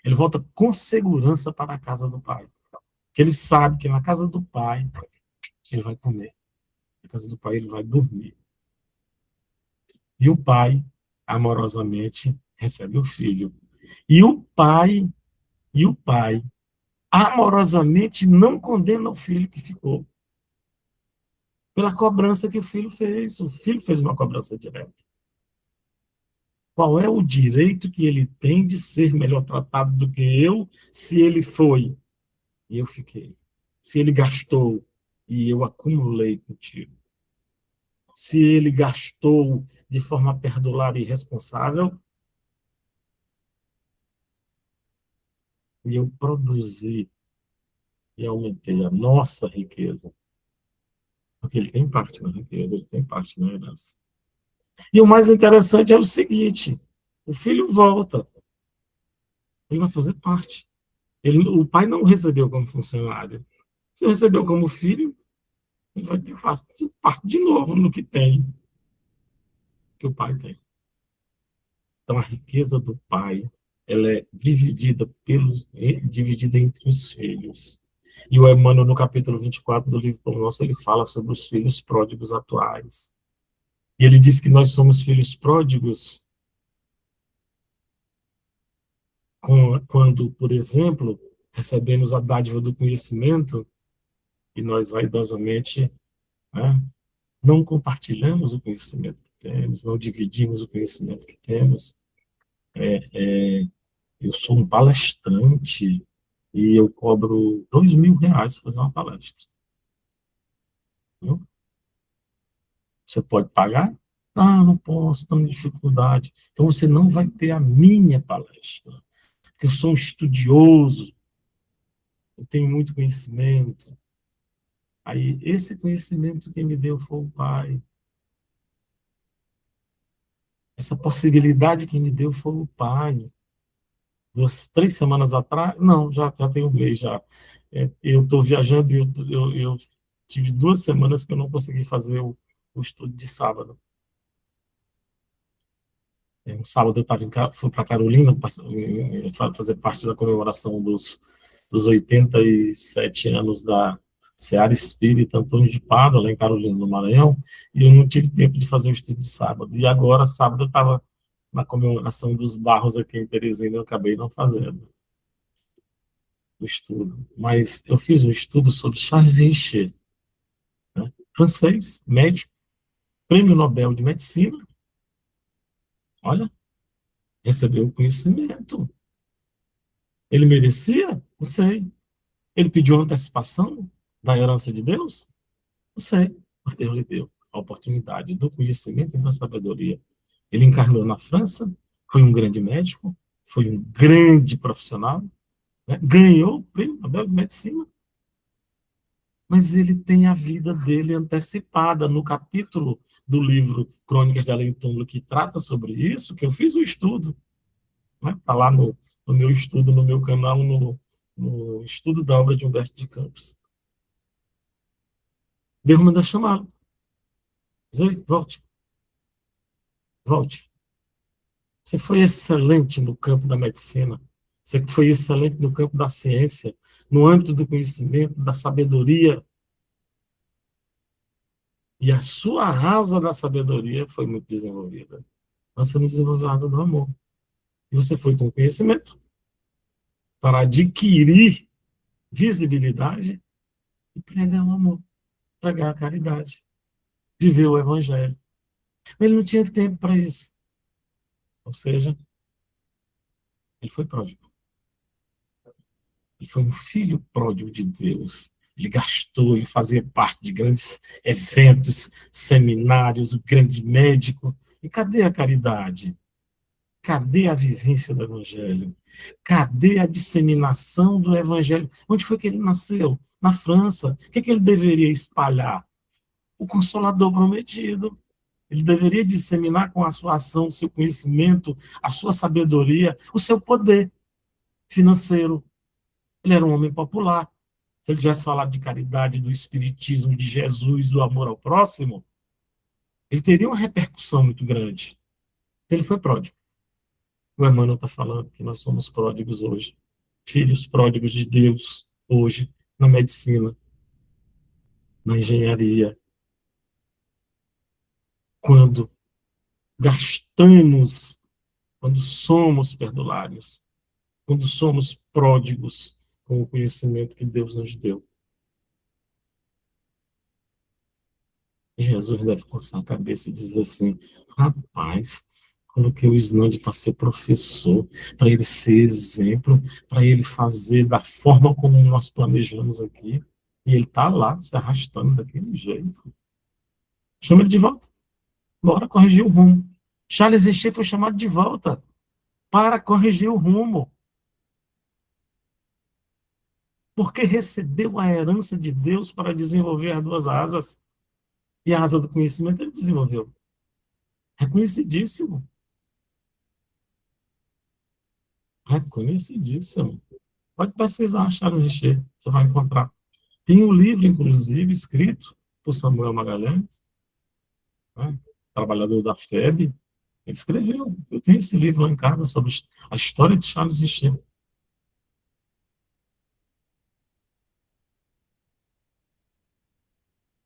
S3: Ele volta com segurança para a casa do pai. Porque ele sabe que na casa do pai ele vai comer. Na casa do pai ele vai dormir. E o pai, amorosamente, recebe o filho. E o pai, amorosamente, não condena o filho que ficou. Pela cobrança que o filho fez. O filho fez uma cobrança direta. Qual é o direito que ele tem de ser melhor tratado do que eu, se ele foi e eu fiquei? Se ele gastou e eu acumulei contigo? Se ele gastou de forma perdulária e irresponsável e eu produzi e aumentei a nossa riqueza. Porque ele tem parte na riqueza, ele tem parte na herança. E o mais interessante é o seguinte: o filho volta, ele vai fazer parte. O pai não recebeu como funcionário. Se recebeu como filho, ele vai ter parte de novo no que tem, que o pai tem. Então, a riqueza do pai, ela é dividida entre os filhos. E o Emmanuel, no capítulo 24 do livro Pão Nosso, ele fala sobre os filhos pródigos atuais. E ele diz que nós somos filhos pródigos quando, por exemplo, recebemos a dádiva do conhecimento e nós vaidosamente, né, não compartilhamos o conhecimento que temos, não dividimos o conhecimento que temos. Eu sou um palestrante e eu cobro R$ 2.000 para fazer uma palestra. Viu? Você pode pagar? Ah, não posso, estou em dificuldade. Então você não vai ter a minha palestra, porque eu sou um estudioso, eu tenho muito conhecimento. Aí, esse conhecimento que me deu foi o Pai. Essa possibilidade que me deu foi o Pai. 3 semanas atrás, não, já tem um mês já. Eu estou viajando e eu tive 2 semanas que eu não consegui fazer o estudo de sábado. Um sábado eu fui para Carolina fazer parte da comemoração dos 87 anos da Seara Espírita Antônio de Pádua, lá em Carolina, no Maranhão, e eu não tive tempo de fazer o estudo de sábado. E agora, sábado, eu estava na comemoração dos Barros aqui em Teresina, eu acabei não fazendo o estudo. Mas eu fiz um estudo sobre Charles Richer, né? Francês, médico, prêmio Nobel de Medicina. Olha, recebeu o conhecimento. Ele merecia? Não sei. Ele pediu antecipação da herança de Deus? Não sei. Mas Deus lhe deu a oportunidade do conhecimento e da sabedoria. Ele encarnou na França, foi um grande médico, foi um grande profissional, né? Ganhou o prêmio Nobel de Medicina. Mas ele tem a vida dele antecipada no capítulo do livro Crônicas de Além Túmulo, que trata sobre isso, que eu fiz o estudo. Está lá no meu estudo, no meu canal, no estudo da obra de Humberto de Campos. Deus manda chamá-lo. Zé, volte. Volte. Você foi excelente no campo da medicina. Você foi excelente no campo da ciência, no âmbito do conhecimento, da sabedoria. E a sua asa da sabedoria foi muito desenvolvida. Mas você não desenvolveu a asa do amor. E você foi com conhecimento para adquirir visibilidade e pregar o amor, pregar a caridade, viver o evangelho. Ele não tinha tempo para isso. Ou seja, ele foi pródigo. Ele foi um filho pródigo de Deus. Ele gastou, ele fazia parte de grandes eventos, seminários, o grande médico. E cadê a caridade? Cadê a vivência do evangelho? Cadê a disseminação do evangelho? Onde foi que ele nasceu? Na França. O que ele deveria espalhar? O Consolador prometido. Ele deveria disseminar com a sua ação, o seu conhecimento, a sua sabedoria, o seu poder financeiro. Ele era um homem popular. Se ele tivesse falado de caridade, do espiritismo, de Jesus, do amor ao próximo, ele teria uma repercussão muito grande. Então, ele foi pródigo. O Emmanuel está falando que nós somos pródigos hoje. Filhos pródigos de Deus hoje, na medicina, na engenharia. Quando gastamos, quando somos perdulários, quando somos pródigos com o conhecimento que Deus nos deu. E Jesus deve coçar a cabeça e dizer assim: rapaz, coloquei o Snand para ser professor, para ele ser exemplo, para ele fazer da forma como nós planejamos aqui, e ele está lá se arrastando daquele jeito. Chama ele de volta. Bora corrigir o rumo. Charles Richer foi chamado de volta para corrigir o rumo. porque recebeu a herança de Deus para desenvolver as duas asas. E a asa do conhecimento ele desenvolveu. Reconhecidíssimo. Reconhecidíssimo. Pode pesquisar, Charles Richer, você vai encontrar. Tem um livro, inclusive, escrito por Samuel Magalhães, né, trabalhador da FEB. Ele escreveu. Eu tenho esse livro lá em casa sobre a história de Charles Richer.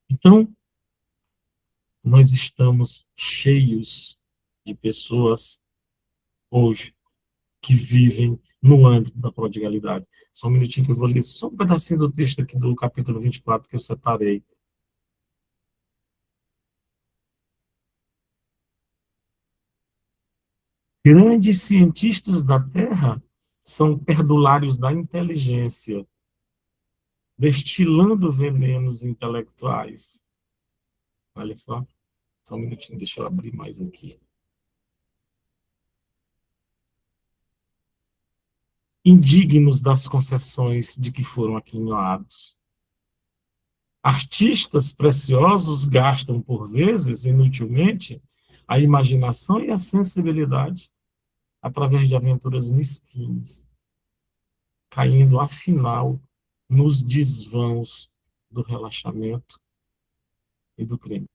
S3: Então, nós estamos cheios de pessoas hoje que vivem no âmbito da prodigalidade. Só um minutinho que eu vou ler só um pedacinho do texto aqui do capítulo 24 que eu separei. Grandes cientistas da Terra são perdulários da inteligência, destilando venenos intelectuais. Olha só um minutinho, deixa eu abrir mais aqui. Indignos das concessões de que foram aquinhoados. Artistas preciosos gastam, por vezes, inutilmente, a imaginação e a sensibilidade através de aventuras mesquinhas, caindo, afinal, nos desvãos do relaxamento e do crime.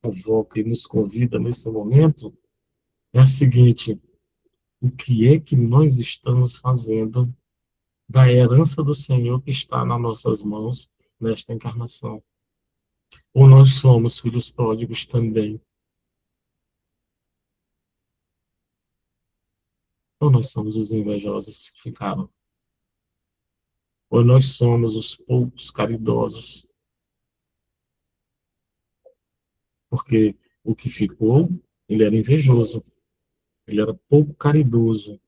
S3: Convoca e nos convida nesse momento é a seguinte: o que é que nós estamos fazendo da herança do Senhor que está nas nossas mãos nesta encarnação? Ou nós somos filhos pródigos também? Ou nós somos os invejosos que ficaram? Ou nós somos os poucos caridosos? Porque o que ficou, ele era invejoso, ele era pouco caridoso,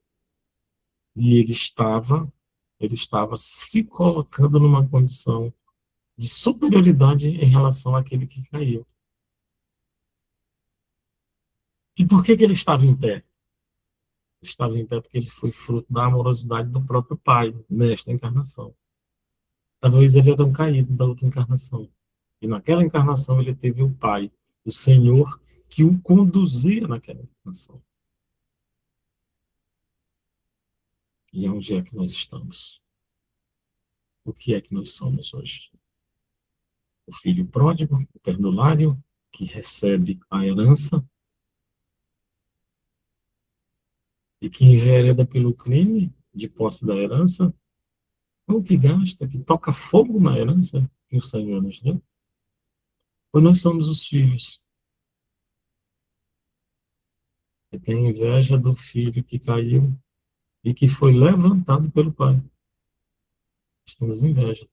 S3: e ele estava se colocando numa condição de superioridade em relação àquele que caiu. E por que ele estava em pé? Ele estava em pé porque ele foi fruto da amorosidade do próprio Pai nesta encarnação. Talvez ele era um caído da outra encarnação. E naquela encarnação ele teve o Pai, o Senhor, que o conduzia naquela encarnação. E onde é que nós estamos? O que é que nós somos hoje? O filho pródigo, o perdulário, que recebe a herança e que envereda pelo crime de posse da herança, ou que gasta, que toca fogo na herança que o Senhor nos deu? Ou nós somos os filhos que têm inveja do filho que caiu e que foi levantado pelo Pai? Nós temos inveja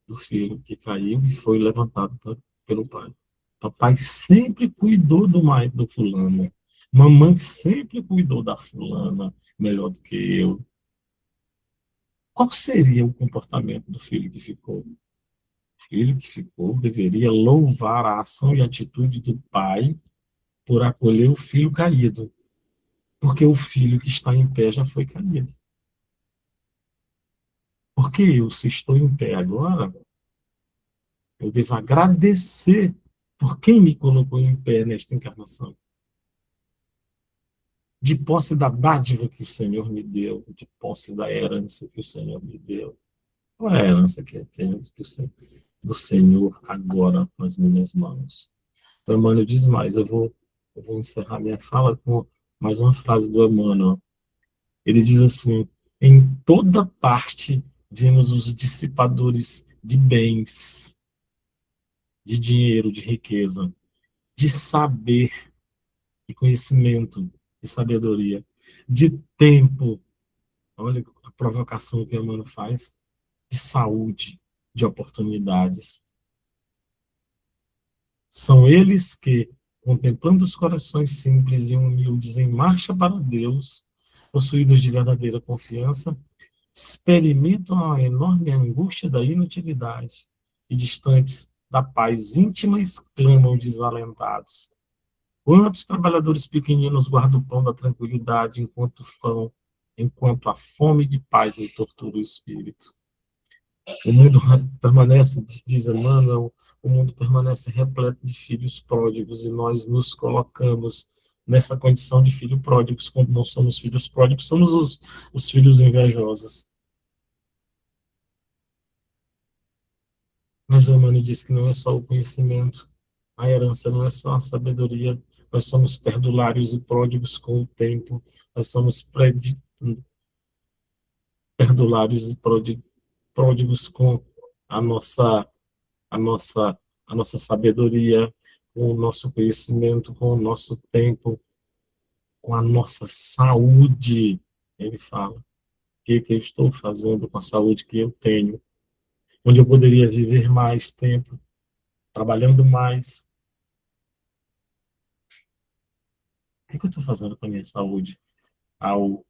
S3: do filho que caiu e foi levantado pelo Pai. Papai sempre cuidou do fulano. Mamãe sempre cuidou da fulana melhor do que eu. Qual seria o comportamento do filho que ficou? O filho que ficou deveria louvar a ação e a atitude do pai por acolher o filho caído, porque o filho que está em pé já foi caído. Porque eu, se estou em pé agora, eu devo agradecer por quem me colocou em pé nesta encarnação. De posse da dádiva que o Senhor me deu, de posse da herança que o Senhor me deu. Qual é a herança que eu tenho do Senhor agora nas minhas mãos? O Emmanuel diz mais, eu vou encerrar minha fala com mais uma frase do Emmanuel. Ele diz assim: em toda parte vemos os dissipadores de bens, de dinheiro, de riqueza, de saber, de conhecimento, de sabedoria, de tempo. Olha a provocação que o Emmanuel faz, de saúde, de oportunidades. São eles que, contemplando os corações simples e humildes em marcha para Deus, possuídos de verdadeira confiança, experimentam a enorme angústia da inutilidade e distantes da paz íntima exclamam desalentados: Quantos trabalhadores pequeninos guardam o pão da tranquilidade enquanto a fome de paz me tortura o espírito? O mundo permanece, diz Emmanuel, o mundo permanece repleto de filhos pródigos e nós nos colocamos nessa condição de filho pródigos. Quando não somos filhos pródigos, somos os filhos invejosos. Mas o Emmanuel diz que não é só o conhecimento, a herança não é só a sabedoria, nós somos perdulários e pródigos com o tempo, nós somos perdulários e pródigos com a nossa, a nossa, a nossa sabedoria, com o nosso conhecimento, com o nosso tempo, com a nossa saúde. Ele fala, o que eu estou fazendo com a saúde que eu tenho? Onde eu poderia viver mais tempo, trabalhando mais. O que eu estou fazendo com a minha saúde? Com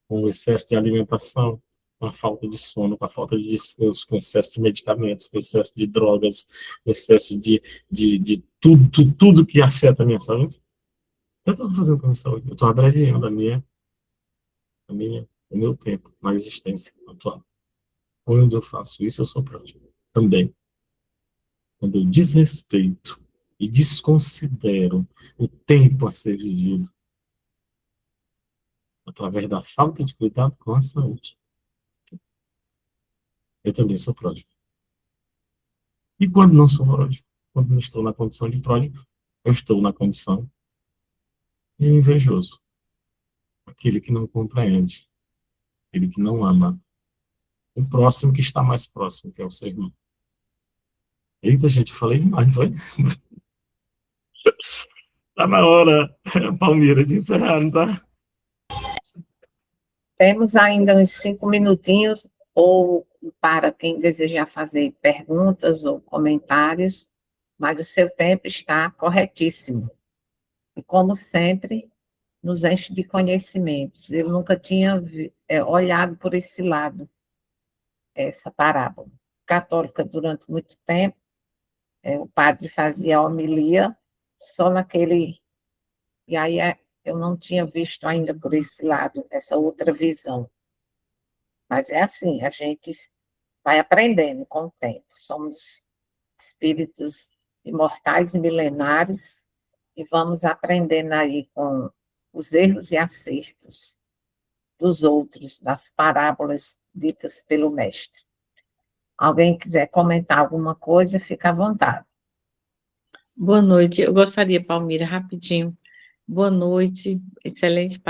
S3: o excesso de alimentação, com a falta de sono, com a falta de descanso, com o excesso de medicamentos, com o excesso de drogas, com o excesso de tudo que afeta a minha saúde. O que eu estou fazendo com a minha saúde? Eu estou abreviando o meu tempo na existência atual. Quando eu faço isso, eu sou pródigo. Também, quando eu desrespeito e desconsidero o tempo a ser vivido, através da falta de cuidado com a saúde, eu também sou pródigo. E quando não sou pródigo, quando não estou na condição de pródigo, eu estou na condição de invejoso. Aquele que não compreende, aquele que não ama o próximo que está mais próximo, que é o seu irmão. Eita, gente, eu falei demais, foi? Tá na hora, Palmeira, de encerrar, não tá?
S2: Temos ainda uns 5 minutinhos, ou para quem desejar fazer perguntas ou comentários, mas o seu tempo está corretíssimo. E, como sempre, nos enche de conhecimentos. Eu nunca tinha olhado por esse lado, essa parábola. Católica durante muito tempo, o padre fazia a homilia só naquele. E aí eu não tinha visto ainda por esse lado, essa outra visão. Mas é assim, a gente vai aprendendo com o tempo. Somos espíritos imortais e milenares e vamos aprendendo aí com os erros e acertos dos outros, das parábolas ditas pelo mestre. Alguém quiser comentar alguma coisa, fica à vontade.
S4: Boa noite. Eu gostaria, Palmira, rapidinho. Boa noite. Excelente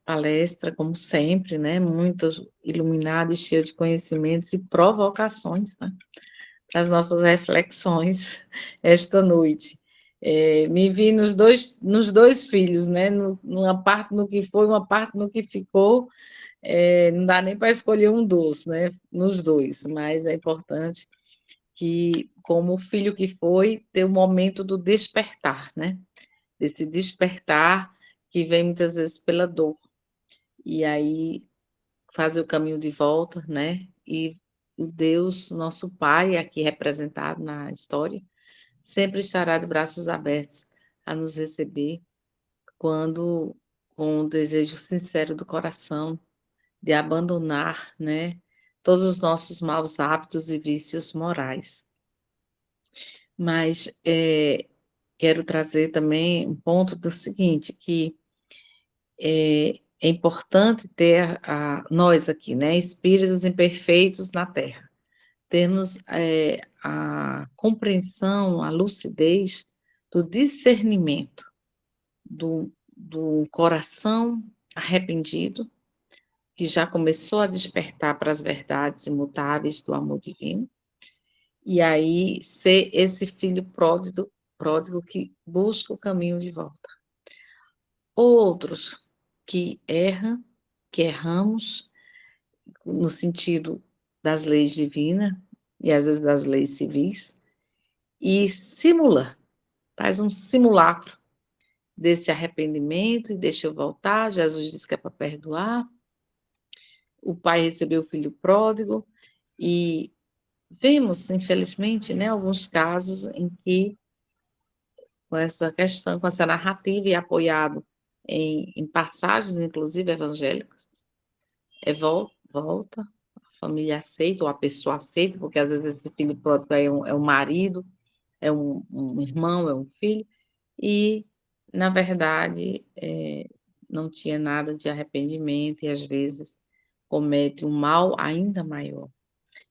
S4: palestra, como sempre, né? Muito iluminada e cheia de conhecimentos e provocações, né? Para as nossas reflexões esta noite. Me vi nos dois filhos, né? Numa parte no que foi, uma parte no que ficou. Não dá nem para escolher um dos, né? Nos dois, mas é importante que, como o filho que foi, ter o momento do despertar, né? Desse despertar que vem muitas vezes pela dor. E aí fazer o caminho de volta, né? E o Deus, nosso Pai, aqui representado na história, sempre estará de braços abertos a nos receber quando, com o desejo sincero do coração, de abandonar, né, todos os nossos maus hábitos e vícios morais. Mas quero trazer também um ponto do seguinte, que é importante ter nós aqui, né, espíritos imperfeitos na Terra, termos a compreensão, a lucidez do discernimento do coração arrependido, que já começou a despertar para as verdades imutáveis do amor divino, e aí ser esse filho pródigo que busca o caminho de volta. Outros que erramos no sentido das leis divinas e às vezes das leis civis, e faz um simulacro desse arrependimento e deixa eu voltar. Jesus disse que é para perdoar. O pai recebeu o filho pródigo e vemos, infelizmente, né, alguns casos em que com essa questão, com essa narrativa e apoiado em passagens, inclusive evangélicas, volta, a família aceita, ou a pessoa aceita, porque às vezes esse filho pródigo é um marido, é um irmão, é um filho, e, na verdade, não tinha nada de arrependimento e, às vezes, comete um mal ainda maior.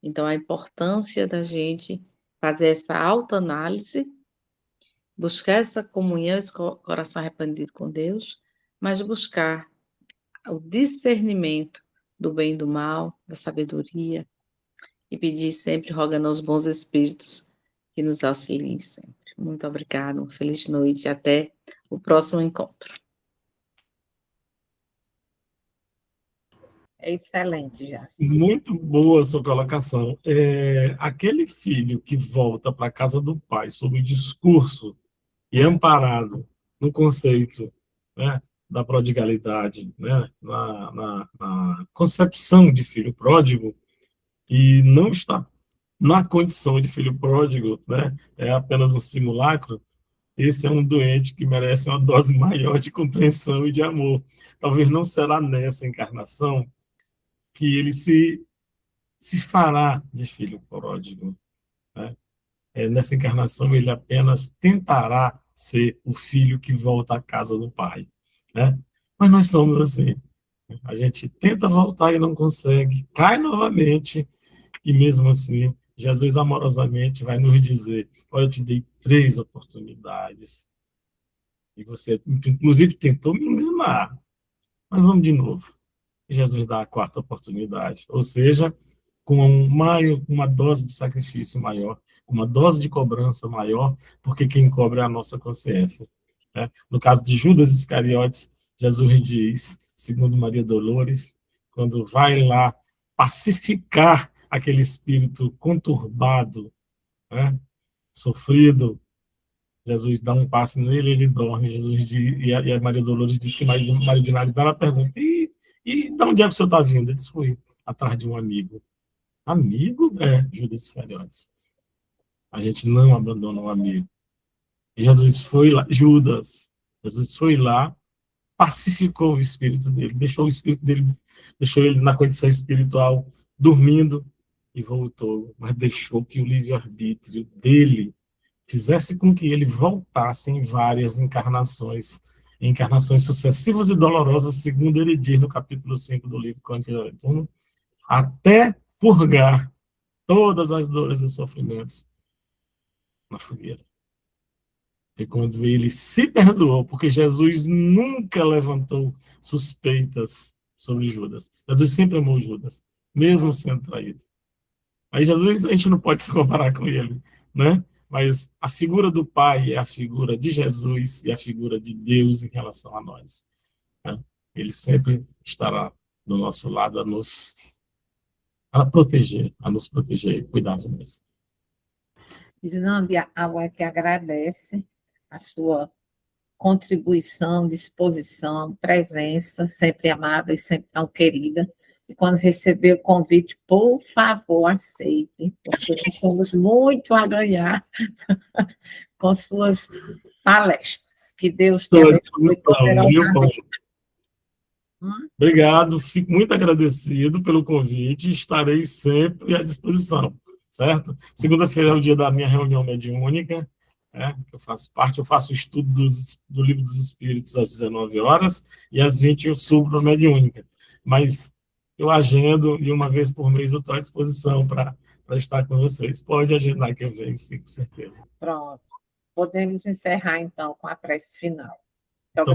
S4: Então, a importância da gente fazer essa autoanálise, buscar essa comunhão, esse coração arrependido com Deus, mas buscar o discernimento do bem e do mal, da sabedoria, e pedir sempre, rogando aos bons espíritos que nos auxiliem sempre. Muito obrigada, uma feliz noite e até o próximo encontro.
S2: É excelente, Jaci.
S3: Muito boa a sua colocação. Aquele filho que volta para a casa do pai sob o discurso e amparado no conceito, né, da prodigalidade, né, na concepção de filho pródigo, e não está na condição de filho pródigo, né, é apenas um simulacro. Esse é um doente que merece uma dose maior de compreensão e de amor. Talvez não será nessa encarnação que ele se fará de filho pródigo, né? Nessa encarnação, ele apenas tentará ser o filho que volta à casa do pai, né? Mas nós somos assim. A gente tenta voltar e não consegue, cai novamente, e mesmo assim, Jesus amorosamente vai nos dizer: olha, eu te dei 3 oportunidades, e você, inclusive, tentou me enganar, mas vamos de novo. E Jesus dá a 4ª oportunidade, ou seja, com uma dose de sacrifício maior, uma dose de cobrança maior, porque quem cobra é a nossa consciência, né? No caso de Judas Iscariotes, Jesus diz, segundo Maria Dolores, quando vai lá pacificar aquele espírito conturbado, né, sofrido, Jesus dá um passe nele, ele dorme. Jesus diz, e a Maria Dolores diz que Maria de Magdala pergunta: e de onde é que o senhor está vindo? Ele disse: fui atrás de um amigo. Amigo? Judas Iscariotes. A gente não abandona um amigo. E Jesus foi lá, Jesus foi lá, pacificou o espírito dele, deixou o espírito dele, deixou ele na condição espiritual, dormindo, e voltou, mas deixou que o livre-arbítrio dele fizesse com que ele voltasse em várias encarnações sucessivas e dolorosas, segundo ele diz no capítulo 5 do livro Crônica de Netuno, até purgar todas as dores e sofrimentos na fogueira. E quando ele se perdoou, porque Jesus nunca levantou suspeitas sobre Judas. Jesus sempre amou Judas, mesmo sendo traído. Aí Jesus, a gente não pode se comparar com ele, né? Mas a figura do Pai é a figura de Jesus e a figura de Deus em relação a nós, né? Ele sempre estará do nosso lado a nos proteger e cuidar de nós.
S2: Islândia, a UEC agradece a sua contribuição, disposição, presença, sempre amada e sempre tão querida. E quando receber o convite, por favor, aceite, porque nós temos muito a ganhar com suas palestras. Que Deus te abençoe poderosamente.
S3: Obrigado, fico muito agradecido pelo convite, estarei sempre à disposição, certo? Segunda-feira é o dia da minha reunião mediúnica, que eu faço parte, eu faço o estudo do Livro dos Espíritos às 19 horas, e às 20 eu subo para a mediúnica. Mas eu agendo, e uma vez por mês eu estou à disposição para estar com vocês. Pode agendar que eu venho, sim, com certeza.
S2: Pronto. Podemos encerrar, então, com a prece final.
S3: Então,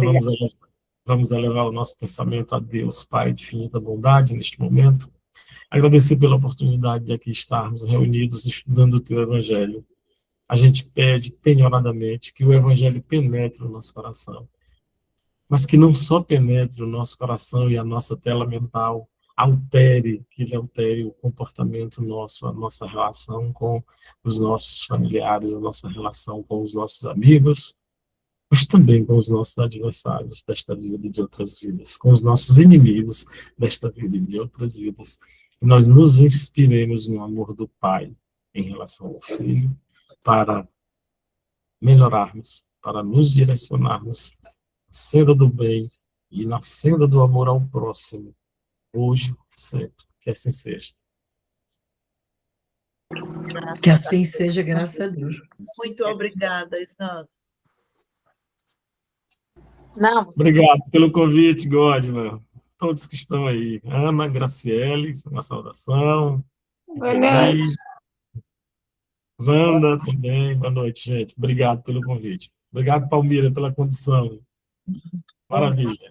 S3: vamos elevar o nosso pensamento a Deus, Pai de infinita bondade, neste momento. Agradecer pela oportunidade de aqui estarmos reunidos, estudando o Teu Evangelho. A gente pede penhoradamente que o Evangelho penetre no nosso coração, mas que não só penetre o nosso coração e a nossa tela mental, que ele altere o comportamento nosso, a nossa relação com os nossos familiares, a nossa relação com os nossos amigos, mas também com os nossos adversários desta vida e de outras vidas, com os nossos inimigos desta vida e de outras vidas. E nós nos inspiremos no amor do Pai em relação ao Filho, para melhorarmos para nos direcionarmos na senda do bem e na senda do amor ao próximo, hoje e sempre. Que assim seja.
S5: Que assim seja, graças a Deus.
S2: Muito obrigada, Isnaldo.
S4: Não,
S3: Obrigado pelo convite, Godman. Todos que estão aí. Ana, Graciele, uma saudação.
S6: Boa noite.
S3: Wanda também, boa noite, gente. Obrigado pelo convite. Obrigado, Palmira, pela condição. Maravilha.